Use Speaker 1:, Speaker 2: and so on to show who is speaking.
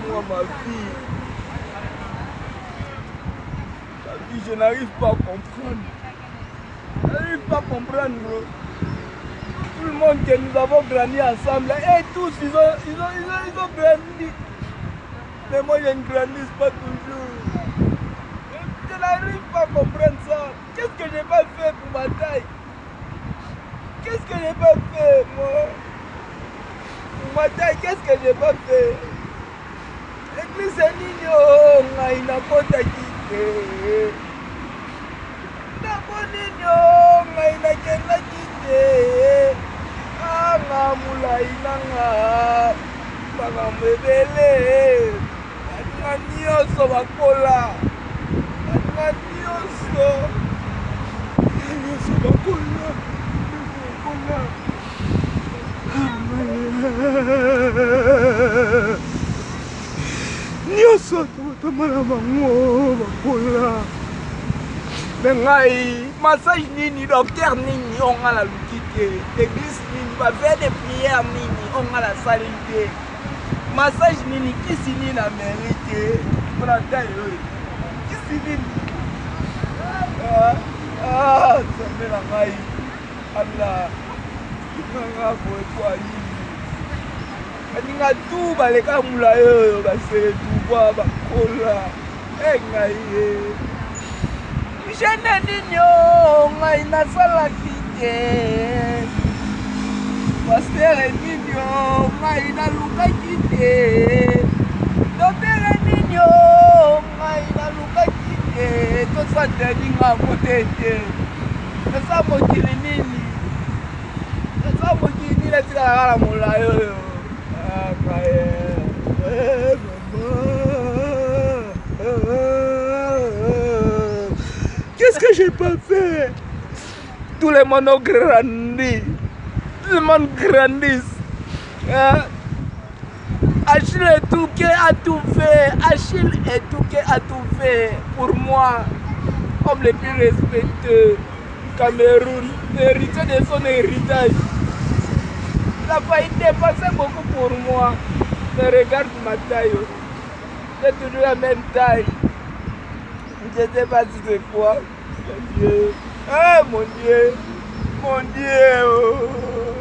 Speaker 1: moi, ma fille. Je n'arrive pas à comprendre. Je n'arrive pas à comprendre, bro. Tout le monde que nous avons grandi ensemble, et tous, ils ont grandi. Mais moi, je ne grandis pas toujours. Je n'arrive pas à comprendre ça. Qu'est-ce que j'ai pas fait pour ma taille? Qu'est-ce que j'ai pas fait, moi? Pour ma taille, qu'est-ce que j'ai pas fait? L'église est nino, on n'a pas quitté. Nabonino, on n'a pas quitté. Ah, mamula, inanga, magamebele. Nganioso bakola. Nganioso bakola. Nioso tamala bango bakola. Mengai massage nini, docteur nini, on a la lukite. Église nini, va faire des prières nini, on a la salite. Massage nini, qui signe la mérite? On a taille, qui signe? Ah, ça me la maille. Allah, nanga kwa nini? Ninga tu baleka mulayo, basere tu kwa bakola. Ngai. Je n'ai dit non, ngai nasala kite. Pasteur Nino, ngai naluka kite. Docteur Nino, ngai naluka kite. Tosa deninga motete. Tosa mokili nini. Tosa mokili nini tika kala mulayo. Ah, ngai. Qu'est-ce que j'ai pas fait? Tout le monde a grandi. Tout le monde grandit. Achille et Touquet a tout fait. Achille et Touquet a tout fait pour moi. Homme le plus respectueux. Cameroun, hérité de son héritage. Il a failli dépasser beaucoup pour moi. Mais regarde ma taille. J'ai toujours la même taille. Je ne sais pas si c'est quoi. Mon Dieu. Oh mon Dieu. Mon Dieu. Oh.